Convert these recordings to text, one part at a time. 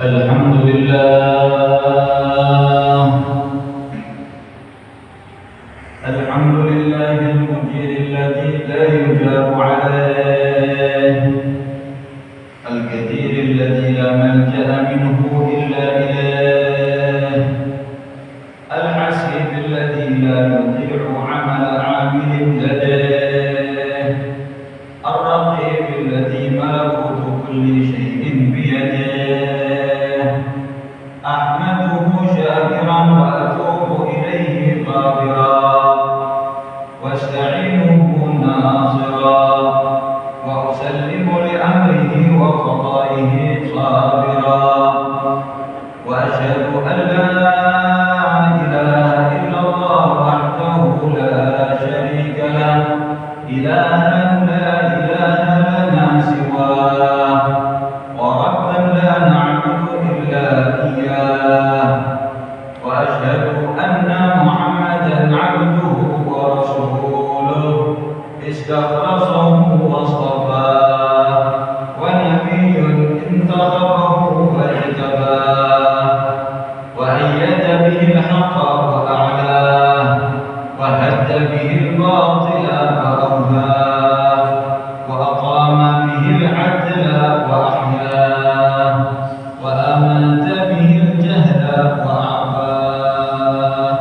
الحمد لله الحمد لله المجير الذي لا يجاب عليه الكثير الذي لا ملجأ منه إلا إليه الحسيب الذي لا يضيع عمل عامل لديه الرقيب الذي ملكوت كل شيء بيده أحمده شاكرا وأتوب إليه غافرا واستعينه ناصرا وأسلم لأمره وقضائه صابرا وأشهد أن لا إله إلا الله وحده لا شريك له إلها لا إله لنا سواه وربا لا نعبد إلا إياه وأشهد أن محمدا عبده ورسوله استخلصه واصطفاه ونبي انتخبه واجتباه وأيد به الحق وأعلاه وهد به الباطل فأوهاه وأقام به العدل وأحياه وأمات به الجهل وأعفاه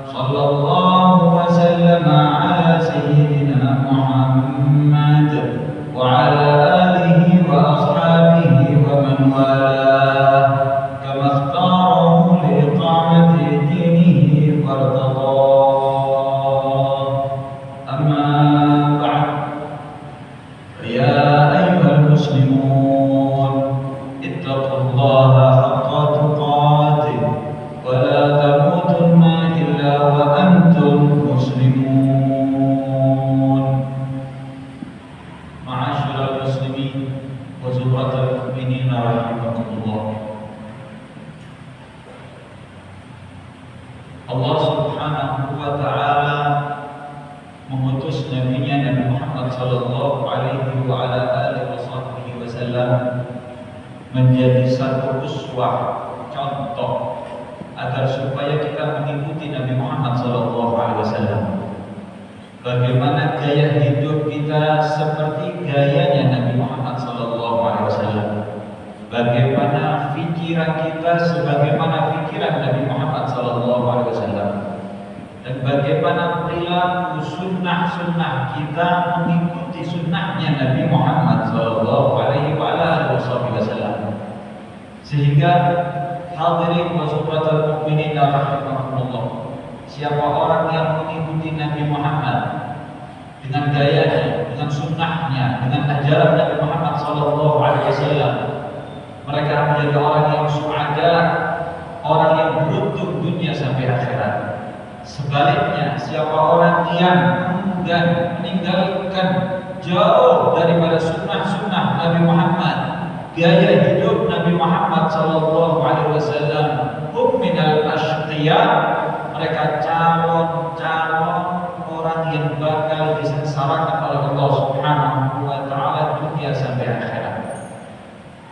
صلى الله وسلم على سيدنا محمد وعلى آله وأصحابه ومن والاه كما اختاره لإقامة دينه وارتضاه أما بعد فيا أيها المسلمون اتقوا الله حق تقاته ولا تموتن إلا وأنتم مسلمون معاشر المسلمين وزمرة المؤمنين رحمكم الله. Allah Subhanahu wa taala mengutus nabinya Nabi Muhammad sallallahu alaihi wa ala alihi wasallam menjadi satu uswah, contoh agar supaya kita mengikuti Nabi Muhammad sallallahu alaihi wasallam. Bagaimana gaya hidup kita seperti gayanya Nabi Muhammad sallallahu alaihi wasallam. Bagaimana pikiran kita sebagaimana pikiran Nabi Muhammad sallallahu alaihi wasallam. Dan bagaimana perilaku sunnah-sunnah kita mengikuti sunnahnya Nabi Muhammad sallallahu alaihi wasallam. Sehingga hadirin wa subratul mukminin rahimakumullah, siapa orang yang mengikuti Nabi Muhammad dengan gayanya, dengan sunnahnya, dengan ajaran Nabi Muhammad sallallahu alaihi wasallam, mereka menjadi orang yang suada, orang yang beruntung dunia sampai akhirat. Sebaliknya, siapa orang yang enggan meninggalkan jauh daripada sunnah-sunnah Nabi Muhammad, gaya hidup Nabi Muhammad sallallahu alaihi wasallam, hum minal ashqiya, mereka calon-calon orang yang bakal disengsarakan oleh Allah Subhanahu wa taala dunia sampai akhirat.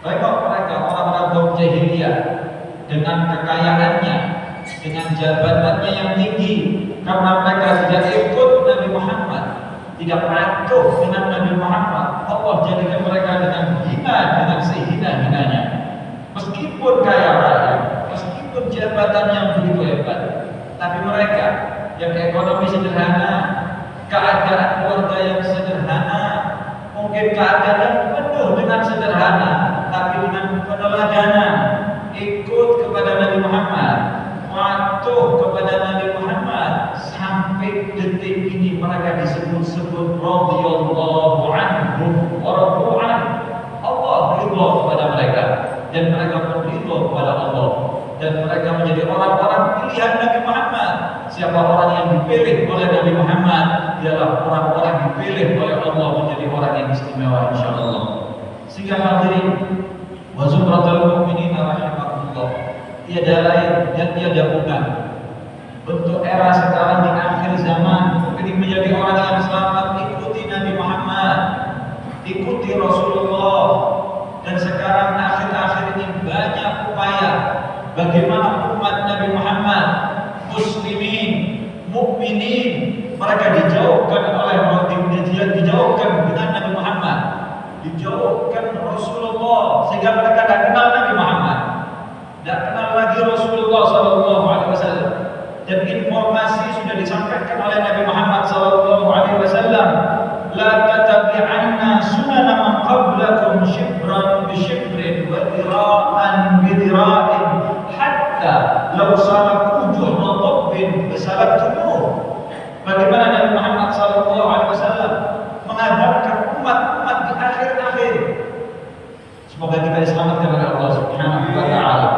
Mereka orang-orang kaum jahiliyah dengan kekayaannya, dengan jabatannya yang tinggi, karena mereka tidak ikut Nabi Muhammad, tidak patuh dengan Nabi Muhammad, Allah jadikan mereka dengan hina, dengan sehina-hinanya. Meskipun kaya raya, meskipun jabatan yang begitu hebat, tapi mereka yang ekonomi sederhana, keadaan keluarga yang sederhana, mungkin keadaan penuh dengan sederhana, tapi dengan peneladanan ikut kepada Nabi Muhammad, patuh kepada Nabi Muhammad, sampai detik ini mereka disebut-sebut radhiyallahu anhum wa radu an. Allah ridha kepada mereka dan mereka pun ridha kepada Allah, dan mereka menjadi orang-orang pilihan Nabi Muhammad. Siapa orang yang dipilih oleh Nabi Muhammad ialah orang-orang dipilih oleh Allah menjadi orang yang istimewa insyaallah. Sehingga hadirin wa zumratul mukminin rahimakumullah, tiada lain dan tiada bukan untuk era sekarang di akhir zaman ini menjadi orang yang selamat, ikuti Nabi Muhammad, ikuti Rasulullah. Dan sekarang akhir-akhir ini banyak dijauhkan Rasulullah sehingga mereka tidak kenal Nabi Muhammad, tidak kenal lagi Rasulullah Sallallahu Alaihi Wasallam. Dan informasi sudah disampaikan oleh Nabi Muhammad Sallallahu Alaihi Wasallam, la tatabi'anna sunana man qablakum shibran bi shibrin wa dira'an bi dira'in hatta law salaku juhra tabbin bisalaktumu. Bagaimana Nabi Muhammad Sallallahu Alaihi Wasallam mengabarkan umat-umat di akhir-akhir. Semoga kita diselamatkan oleh Allah Subhanahu wa taala.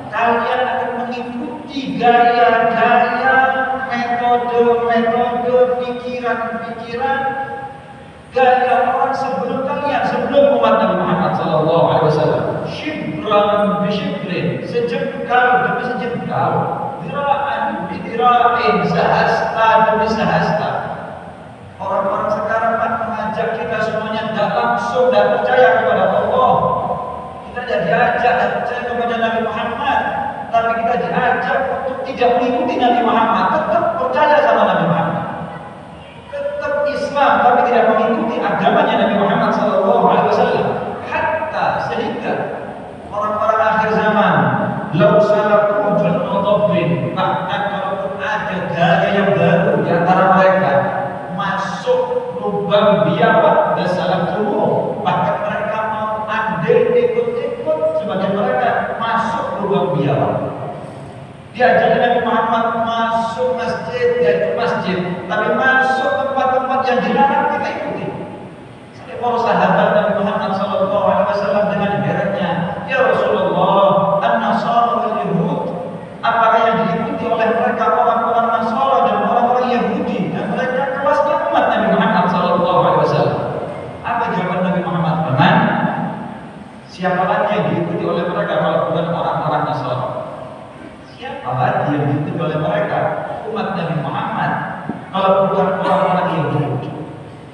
Kalian akan mengikuti gaya-gaya, metode-metode, pikiran-pikiran gaya orang sebelum kalian, sebelum umat Nabi Muhammad Sallallahu Alaihi Wasallam. Shibran bi shibrin, sejengkal demi sejengkal, dira'an bi dira'in, sehasta demi sehasta. Orang-orang sekarang mengajak kita semuanya tidak langsung dan percaya kepada Allah. Kita tidak diajak percaya kepada Nabi Muhammad, tapi kita diajak untuk tidak mengikuti Nabi Muhammad, tetap percaya sama Nabi Muhammad, tetap Islam, tapi tidak mengikuti agamanya Nabi Muhammad Sallallahu Alaihi Wasallam. Hatta sehingga orang-orang akhir zaman, lau salaku juhra tabbin, bahkan kalaupun ada gaya yang baru di antara mereka masuk lubang biawak dan salam tubuh, bahkan mereka mau andil ikut-ikut sebagai mereka masuk lubang biawak. Diajak Nabi Muhammad masuk masjid, yaitu masjid, tapi masuk tempat-tempat yang dilarang kita ikuti. Sampai para sahabat Nabi Muhammad Sallallahu Alaihi Wasallam dengan herannya, ya Rasulullah, an-Nasara wal Yahud, apakah yang diikuti oleh mereka orang-orang Nasara dan orang-orang Yahudi, dan mereka kelasnya umat Nabi Muhammad Sallallahu Alaihi Wasallam? Apa jawaban Nabi Muhammad? Aman. Siapa lagi yang diikuti oleh mereka kalau bukan orang-orang Nasara? Siapa lagi yang diikuti oleh mereka? Umat Nabi Muhammad. Kalau bukan orang-orang Yahudi,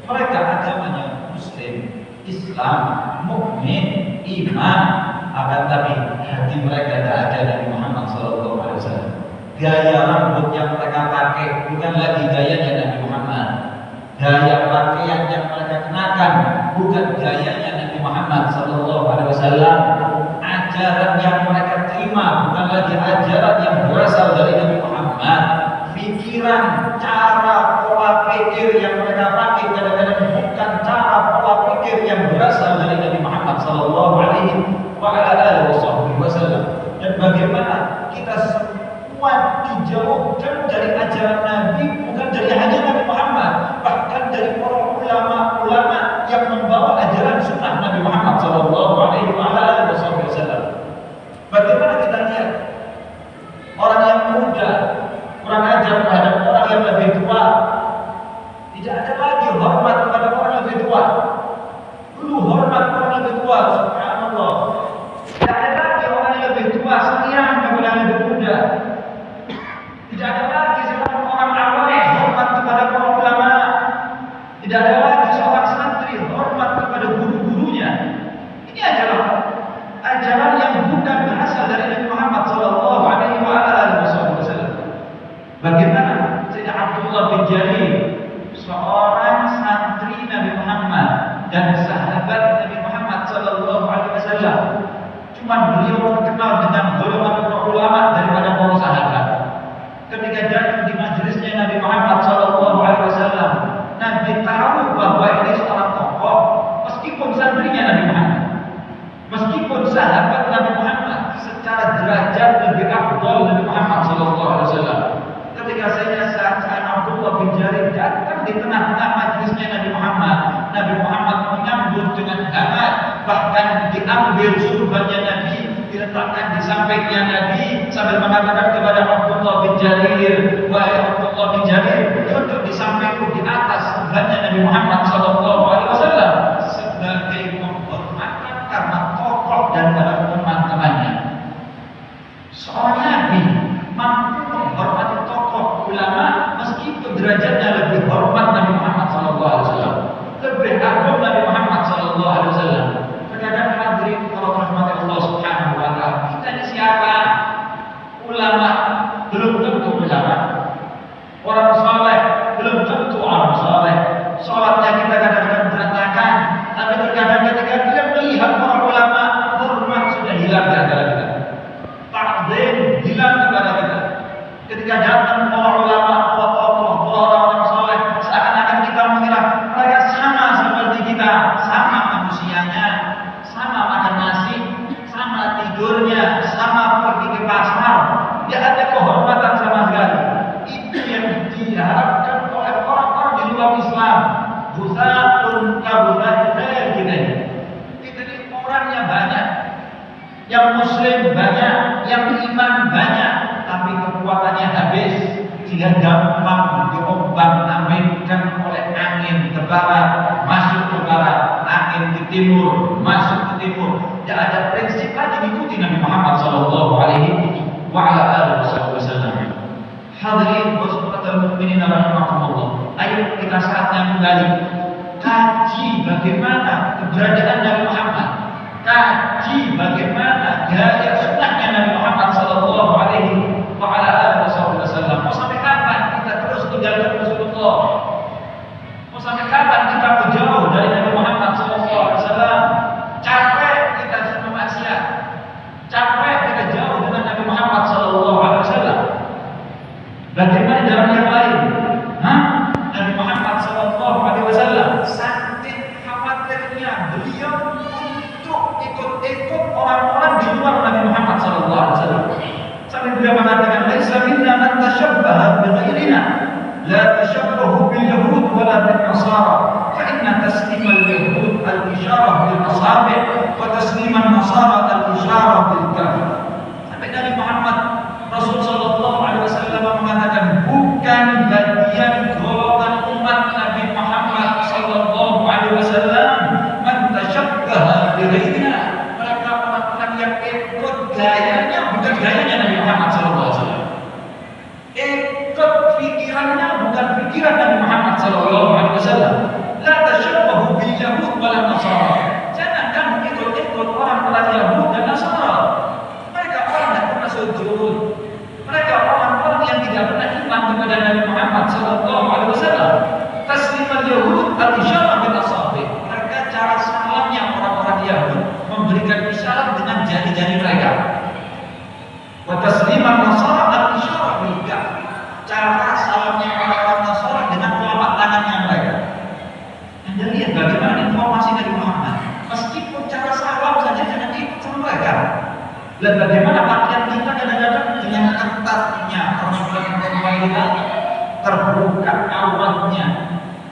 mereka agamanya Muslim, Islam, mukmin, iman, akan tapi hati mereka tidak ada Nabi Muhammad Sallallahu Alaihi Wasallam. Gaya rambut yang mereka pakai bukan lagi gayanya Nabi Muhammad. Gaya pakaian yang mereka kenakan bukan gayanya Nabi Muhammad Sallallahu Alaihi Wasallam. Ajaran yang mereka terima bukan lagi ajaran yang berasal dari Nabi Muhammad. Pikiran, cara, pola pikir yang mereka pakai kadang-kadang bukan cara pola pikir yang berasal dari Nabi Muhammad Sallallahu Alaihi Wasallam. Dan bagaimana kita semua dijauhkan dari ajaran Nabi, bukan dari ajaran Nabi Muhammad, bahkan dari para ulama-ulama yang membawa ajaran sunnah Nabi Muhammad Sallallahu Alaihi Wasallam. Bagaimana kita lihat orang yang muda kurang ajar terhadap orang yang lebih tua, tidak ada lagi hormat kepada orang yang lebih tua. Dulu hormat orang yang lebih tua, subhanallah. Tidak ada lagi orang yang lebih tua sayang kepada yang lebih muda. Tidak ada lagi seorang orang awam hormat kepada para ulama. Tidak ada lagi seorang santri hormat kepada guru-gurunya. Ini adalah ajaran yang bukan berasal dari Nabi Muhammad Sallallahu Alaihi Wasallam. Bagaimana Sayyidina Abdullah bin Jarir, seorang santri Nabi Muhammad dan sahabat Nabi Muhammad Sallallahu Alaihi Wasallam, cuma beliau terkenal dengan golongan ulama daripada para sahabat. Ketika datang di majelisnya Nabi Muhammad Sallallahu Alaihi Wasallam, Nabi tahu bahwa ini seorang tokoh, meskipun santrinya Nabi Muhammad, meskipun sahabat Nabi Muhammad, secara derajat lebih afdal Nabi Muhammad Sallallahu Alaihi Wasallam. Ketika Sayyidina Abdullah bin Jarir datang di tengah-tengah majelisnya Nabi Muhammad, Nabi Muhammad menyambut dengan hangat, bahkan diambil surbannya Nabi, diletakkan di sampingnya Nabi sambil mengatakan kepada Abdullah bin Jarir, wahai Abdullah bin Jarir, duduk di sampingku di atas surbannya Nabi Muhammad Sallallahu Alaihi Wasallam sebagai penghormatan karena tokoh dan para teman-temannya. Seorang Nabi mampu menghormati tokoh ulama meskipun derajatnya lebih hormat Nabi Muhammad Sallallahu Alaihi Wasallam, lebih agung Nabi Muhammad Sallallahu Alaihi Wasallam. Terkadang hadirin kalau rahmat Allah Subhanahu Wa Taala, kita ini siapa? Ulama belum tentu ulama, orang saleh belum tentu orang saleh. Salatnya kita kadang-kadang berantakan, tapi terkadang ketika tidak ada kehormatan sama sekali. Itu yang diharapkan oleh orang-orang di luar Islam. Busatun kabulai khair kita ini. Kita ini orangnya banyak, yang muslim banyak, yang iman banyak, tapi kekuatannya habis, sehingga gampang diombang-ambingkan oleh angin ke barat, masuk ke barat, angin ke timur, masuk ke timur. Tidak ada prinsip lagi diikuti Nabi Muhammad sallallahu alaihi wasallam. Hadirin wa subhanallahi mukminin rahimakumullah. Ayo kita saatnya kembali kaji bagaimana keberadaan Nabi Muhammad, kaji bagaimana gaya sunnahnya Nabi Muhammad sallallahu alaihi wasallam. Mau sampai kapan kita terus tinggalkan Rasulullah? Mau sampai kapan kita jauh dari Nabi Muhammad sallallahu alaihi wasallam? Capek kita semua maksiat, capek kita jauh dengan Nabi Muhammad sallallahu alaihi wasallam. Bagaimana dalam yang lain? Nabi Muhammad sallallahu alaihi wasallam saking khawatirnya beliau untuk ikut-ikut orang-orang di luar Nabi Muhammad sallallahu alaihi wasallam. Sampai beliau mengatakan, "Laisa minna man tashabbaha bi ghairina, la tashabbahu bil yahud wa la bin nasara, fa inna taslim al yahud al isyarah bil asabi' wa taslim an nasara al isyarah bil kaf." Sampai Nabi Muhammad Rasul sallallahu alaihi wasallam mengatakan, bukan bagian golongan umat Nabi Muhammad sallallahu alaihi wasallam man tashabbaha bi ghairina, mereka orang-orang yang ikut gayanya bukan gayanya Nabi Muhammad sallallahu alaihi wasallam, ikut pikirannya bukan pikiran Nabi Muhammad sallallahu alaihi wasallam. La tashabbahu bil yahud wal nasara, jangan kamu ikut-ikut orang-orang Yahud dan Nasara. Mereka orang yang pernah sujud, mereka orang-orang yang tidak pernah iman kepada Nabi Muhammad sallallahu alaihi wasallam. Tasliman Yahud al-isyarah bil asabi', mereka cara salamnya orang-orang Yahud memberikan isyarat dengan jari-jari mereka. Wa tasliman Nasara al-isyarah bil kaf, cara salamnya orang-orang Nasara dengan telapak tangannya mereka. Anda lihat bagaimana informasi Nabi Muhammad, meskipun cara salam saja jangan ikut sama mereka. Dan bagaimana pakaian kita kadang-kadang dengan ketatnya perempuan kita terbuka auratnya,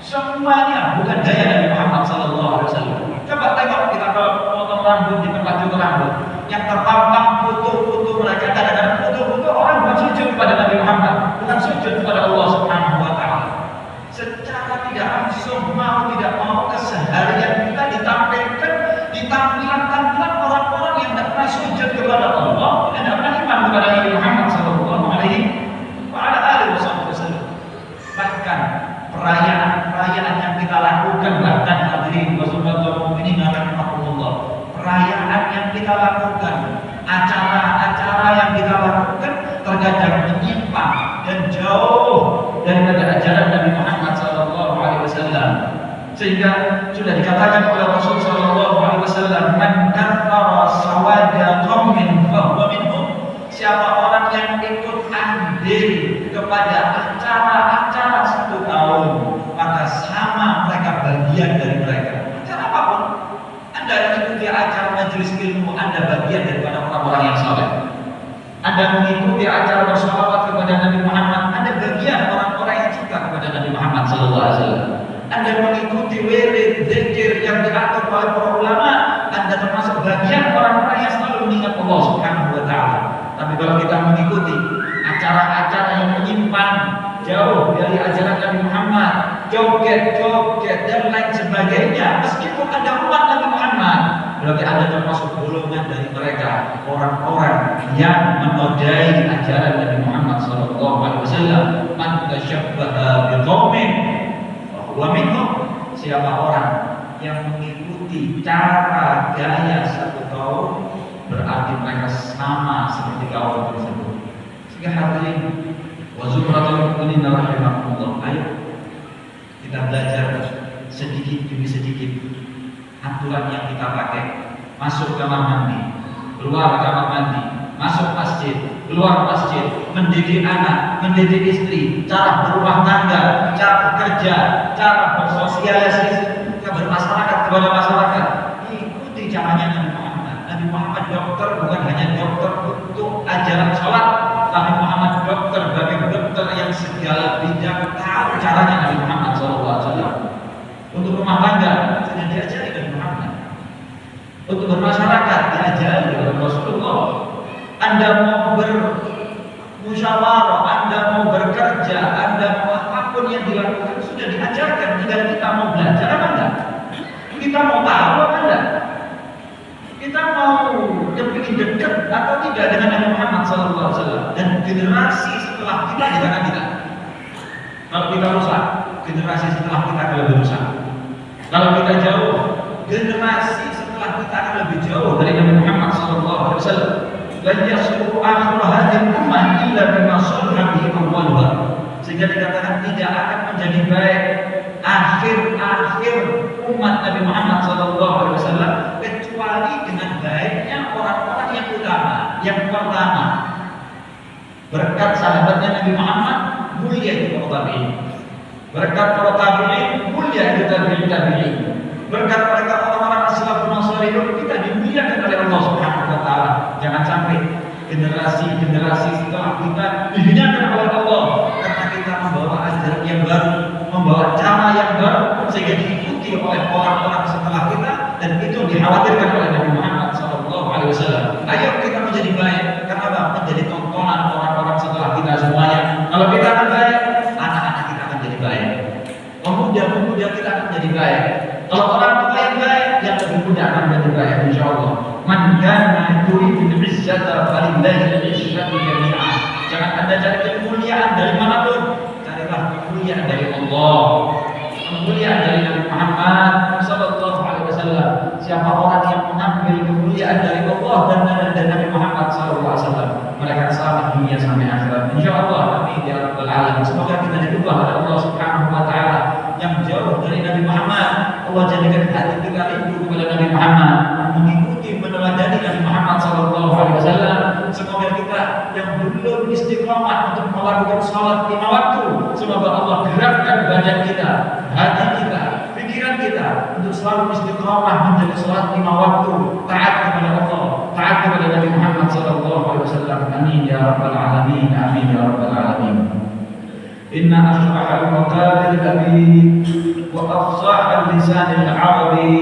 semuanya bukan gaya Nabi Muhammad sallallahu alaihi wasallam. Coba tengok kita kalau potong rambut di tempat cukur rambut, yang terpampang foto-foto mereka, kadang-kadang foto-foto orang bukan sujud kepada Nabi Muhammad, bukan sujud kepada Allah Subhanahu wa taala. Secara tidak langsung, mau tidak mau, keseharian kita ditampilkan di tampilan-tampilan orang-orang yang tidak pernah sujud kepada Allah dan tidak pernah iman kepada Nabi Muhammad sallallahu alaihi wasallam. Bahkan perayaan-perayaan yang kita lakukan, bahkan hadirin wa subhanallahi mukminin rahimakumullah, perayaan yang kita lakukan, acara-acara yang kita lakukan terkadang menyimpang dan jauh daripada ajaran Nabi Muhammad sallallahu alaihi wasallam. Sehingga sudah dikatakan oleh Rasul sallallahu alaihi wasallam, "Man kaffara sawada qaumin fa huwa minhum." Siapa orang yang ikut andil kepada acara-acara satu kaum, maka sama mereka bagian dari mereka. Acara apapun, Anda mengikuti acara majelis ilmu, Anda bagian daripada orang-orang yang saleh. Anda mengikuti acara bersolawat kepada Nabi Muhammad, Anda bagian orang-orang yang cinta kepada Nabi Muhammad sallallahu alaihi wasallam. Anda mengikuti wirid zikir yang diatur oleh para ulama, Anda termasuk bagian orang-orang yang selalu mengingat Allah Subhanahu wa taala. Tapi kalau kita mengikuti acara-acara yang menyimpang, jauh dari ajaran Nabi Muhammad, joget-joget dan lain sebagainya, meskipun ada umat Nabi Muhammad, berarti Anda termasuk golongan dari mereka, orang-orang yang menodai ajaran Nabi Muhammad sallallahu alaihi wasallam. Man tashabbaha biqaumin fa huwa minhum. Siapa orang yang mengikuti cara gaya satu kaum, berarti mereka sama seperti kaum tersebut. Sehingga hadirin wa zumratul mukminin rahimakumullah, ayo kita belajar sedikit demi sedikit aturan yang kita pakai. Masuk kamar mandi, keluar kamar mandi, masuk masjid, keluar masjid, mendidik anak, mendidik istri, cara berumah tangga, cara bekerja, cara bersosialisasi, bermasyarakat kepada masyarakat. Ikuti caranya Nabi Muhammad. Nabi Muhammad dokter bukan hanya dokter untuk ajaran sholat. Nabi Muhammad dokter bagi dokter yang segala bidang tahu caranya. Nabi Muhammad SAW untuk rumah tangga sudah diajari Nabi Muhammad. Untuk bermasyarakat diajari oleh Rasulullah. Anda mau bermusyawarah, Anda mau bekerja, Anda mau apapun yang dilakukan sudah diajarkan. Tinggal kita mau belajar apa enggak? Kita mau tahu apa enggak? Kita mau lebih dekat atau tidak dengan Nabi Muhammad SAW dan generasi setelah kita di tangan kita. Kalau kita rusak, generasi setelah kita akan lebih rusak. Kalau kita jauh, generasi setelah kita akan lebih jauh dari Nabi Muhammad SAW. Dan yasluhu akhir hadhihi ummah illa bima salaha bihi awwaluha. Sehingga dikatakan tidak akan menjadi baik akhir umat Nabi Muhammad SAW kecuali dengan baiknya orang-orang yang utama, yang pertama. Berkat sahabatnya Nabi Muhammad mulia itu para tabi'in. Berkat para tabi'in mulia itu tabi'in. Berkat mereka orang-orang as-salafun salihun kita dimuliakan oleh Allah Subhanahu wa taala. Jangan sampai generasi setelah kita dihinakan oleh Allah karena kita membawa ajaran yang baru, membawa cara yang baru sehingga diikuti oleh orang-orang setelah kita dan itu dikhawatirkan oleh Nabi Muhammad SAW. Ayo kita menjadi baik, karena menjadi tontonan orang-orang setelah kita semuanya. Kalau kita akan baik, anak-anak kita akan jadi baik, pemuda-pemuda kita akan jadi baik. Kalau orang tua yang baik, yang lebih muda akan menjadi baik, insyaallah. Man kana yuridu al-izzata falillahi al-izzatu jami'an. Jangan Anda cari kemuliaan dari manapun, carilah kemuliaan dari Allah. Kemuliaan dari Nabi Muhammad sallallahu alaihi wasallam. Siapa orang yang mengambil kemuliaan dari Allah dan Nabi Muhammad sallallahu alaihi wasallam, mereka selamat dunia sampai akhirat. Insyaallah. Amin ya rabbal alamin. Semoga kita diubah oleh Allah Subhanahu wa taala yang jauh dari Nabi Muhammad. Allah jadikan hati kita rindu kepada Nabi Muhammad, mengikuti meneladani Nabi Muhammad sallallahu alaihi wasallam. Semoga kita yang belum istiqamah untuk melakukan salat 5 waktu, semoga Allah gerakkan badan kita, hati kita, pikiran kita untuk selalu istiqamah menjadi salat 5 waktu, taat kepada Allah, taat kepada Nabi Muhammad sallallahu alaihi wasallam. Amin ya rabbal alamin. Amin ya rabbal alamin. Inna ashrahal maqadir al-amin wa afsah al-lisan al-arabi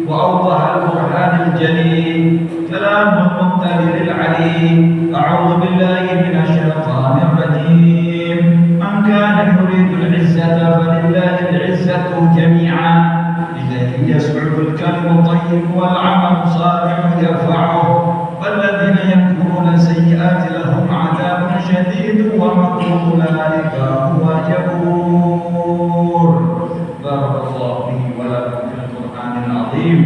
wa awdah al-burhan al-jalil kalam al-muqtadir al-alim. A'udhu billahi minasyaitanir rajim. Man kana yuridu al-izzata falillahi al-izzatu jami'an. Ilayhi yas'udu al-kalimu at-tayyib wal 'amalu salihu yarfa'uhu. والذين يكفرون السيئات لهم عذاب شديد ومكر أولئك هو يبور. بارك الله لي ولكم في القرآن العظيم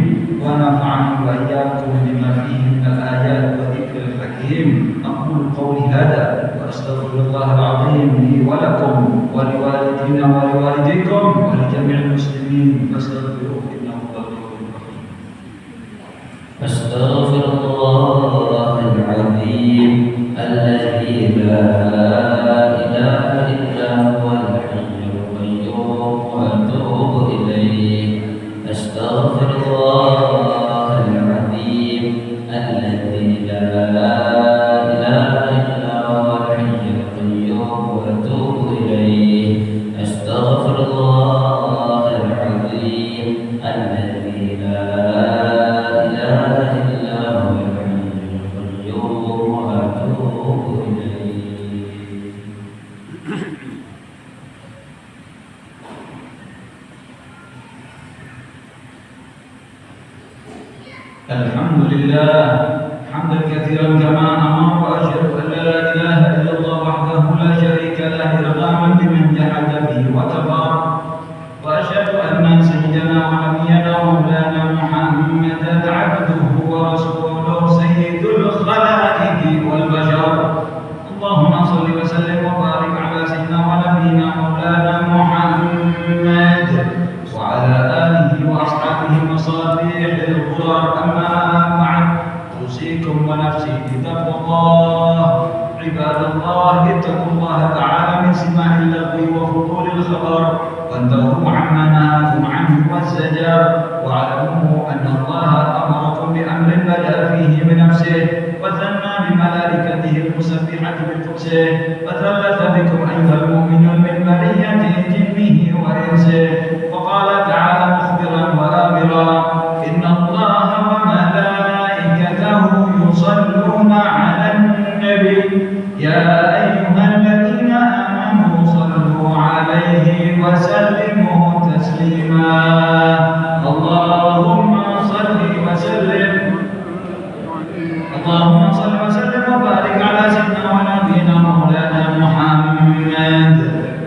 ونفعني وإياكم بما فيه من الآيات والذكر الحكيم. أقول قولي هذا وأستغفر الله العظيم لي ولكم ولوالدينا ولوالديكم ولجميع المسلمين فاستغفروه إنه هو الغفور الرحيم. أستغفر الله العظيم الذي لا إله إلا هو الحي القيوم وأتوب إليه. أستغفر الله العظيم الذي لا إله إلا هو الحي القيوم وأتوب إليه. أستغفر الله العظيم الذي لا Alhamdulillah hamdan katsiran kama amara wa asyhadu an la ilaha illallah wahdahu la syarika lah irghaman biman jahada bihi wa kafara wa asyhadu anna sayyidana wa nabiyyana wa maulana Muhammadan abduhu wa rasuluhu sayyidul khalaiqi wal bashar. Allahumma shalli wa sallim wa barik ala sayyidina wa nabiyyina maulana Muhammad wa ala alihi wa ashabihi masabihil ghurar. Amma ba'd, usikum wa nafsi bitaqwallah. Ibadallah, ittaqullaha ta'ala min sima'il lagwi wa fudulil khabar وانتهوا عما نهاكم عنه والزجر واعلموا أن الله أمركم بأمر بدأ فيه بنفسه وثنى بملائكته المسبحة بقدسه وثلث بكم أيها المؤمنون من برية جنه وإنسه وقال تعالى مخبرا وآمرا إن الله وملائكته يصلون على النبي يا أيها الذين آمنوا صلوا عليه وسلموا تسليما اللهم صل وسلم وبارك على سيدنا ونبينا مولانا محمد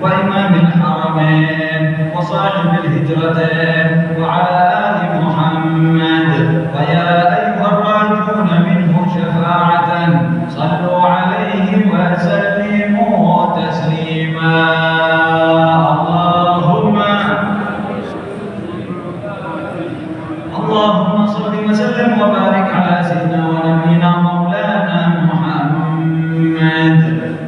وإمام الحرمين وصاحب الهجرتين وعلى آل محمد ويا أيها الراجون منه شفاعة صلوا عليه وسلموا تسليما اللهم صل وسلم وبارك على سيدنا ونبينا مولانا محمد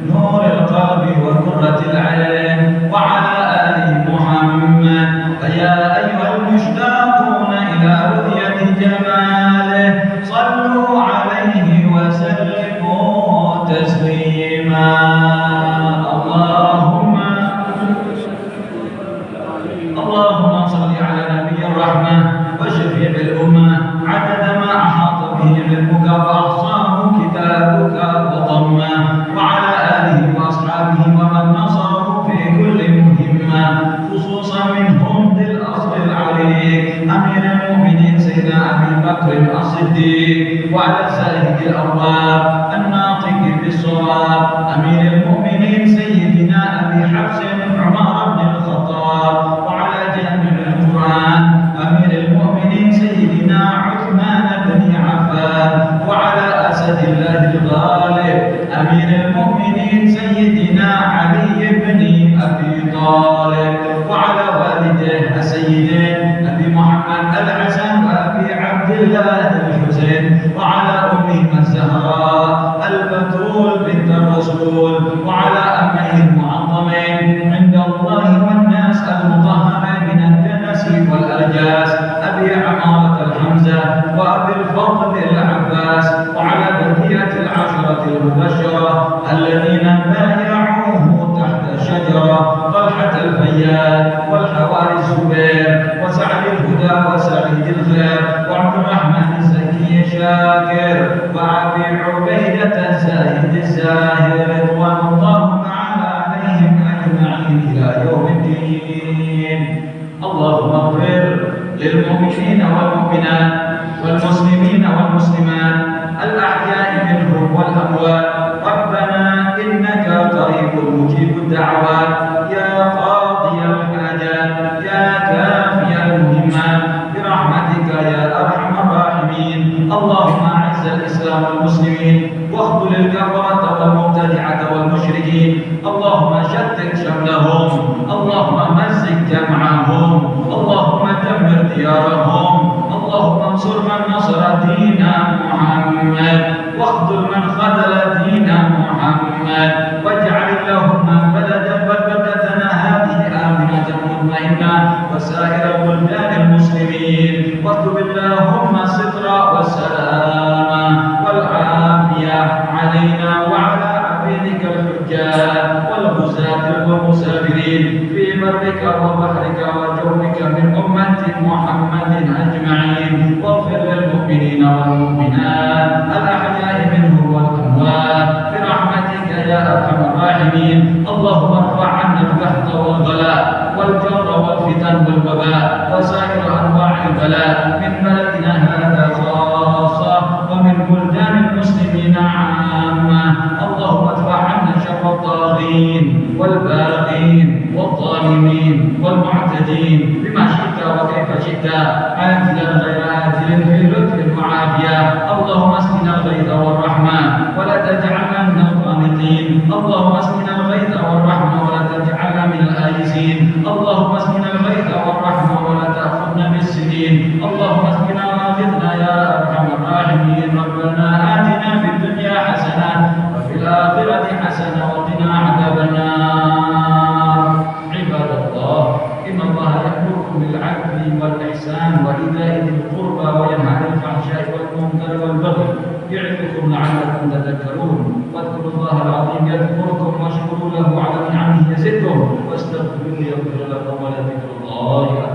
نور القلب وقرة العين وعلى آل محمد فيا أيها المشتاقون إلى رؤية جماله صلوا عليه وسلموا تسليما اللهم صل على نبي الرحمة وشفيع الأمة عدد ما أحاط به علمك وأحصاه كتابك وضمه وعلى آله وأصحابه ومن نصره في كل مهمة خصوصا منهم ذي الأصل العليم أمير المؤمنين سيدنا أبي بكر الصديق وعلى سائر الأرباب الناطق بالصواب أمير المؤمنين سيدنا أبي حفص عمر بن الخطاب وعلى جامع القرآن أمير المؤمنين سيدنا عثمان بن عفان وعلى أسد الله الغالب أمير المؤمنين سيدنا علي بن أبي طالب وعلى والديه السيدين أبي محمد الحسن وأبي عبد الله الحسين وعلى أمهم الزهراء البتول بنت الرسول وعلى أمه المعظمين عند الله والناس المطهرين من الدنس والأرجاس أبي عمارة الحمزة وأبي الفضل العباس وعلى بقية العشرة المبشرة الذين بايعوه تحت الشجرة طلحة الفياد والحواري الزبير وسعد الهدى وسعيد الخير وعبد الرحمن الزكي شاكر وأبي عبيدة الزاهد الزاهر رضوان الله تعالى عليهم أجمعين إلى يوم الدين اللهم اغفر للمؤمنين والمؤمنات والمسلمين والمسلمات الأحياء منهم والأموات ربنا إنك قريب مجيب الدعوات يا قاضي الحاجات يا كافي المهمات برحمتك يا أرحم الراحمين اللهم أعز الإسلام والمسلمين واخذل الكفرة والمبتدعة والمشركين اللهم شتت شملهم اللهم مزق جمعهم اللهم دمر ديارهم اللهم انصر من نصر دين محمد واخذل من خذل دين محمد واجعل اللهم بلدتنا هذه آمنة مطمئنة وسائر بلدان المسلمين واكتب اللهم الستر والسلام والعافية علينا وعلى عبيدك الحجاج والغزاة والمسافرين في برك وبحرك وجوك من أمة محمد أجمعين واغفر للمؤمنين والمؤمنات الأحياء منهم والأموات برحمتك يا أرحم الراحمين اللهم ارفع عنا القحط والغلاء والجر والفتن والوباء وسائر أنواع البلاء من بلدنا هذا خاصة ومن بلدان المسلمين عامة اللهم ادفع عنا شر الطاغين والباغين والظالمين والمعتدين بما شئت وكيف شئت عاجلا غير عاجل في لطف وعافية اللهم اسقنا الغيث والرحمة ولا تجعلنا من القانطين اللهم اسقنا الغيث والرحمة ولا تجعلنا من الآيسين اللهم اسقنا الغيث والرحمة ولا تأخذنا بالسنين اللهم اسقنا واغثنا يا أرحم الراحمين ربنا آتنا في الدنيا حسنة وفي الآخرة حسنة وقنا عذاب النار عباد الله إن الله يأمركم بالعدل والإحسان وإيتاء ذي القربى وينهى عن الفحشاء والمنكر والبغي يعظكم لعلكم تذكرون واذكروا الله العظيم يذكركم واشكروا له على نعمه يزدكم واستغفروه يغفر لكم ولذكر الله أكبر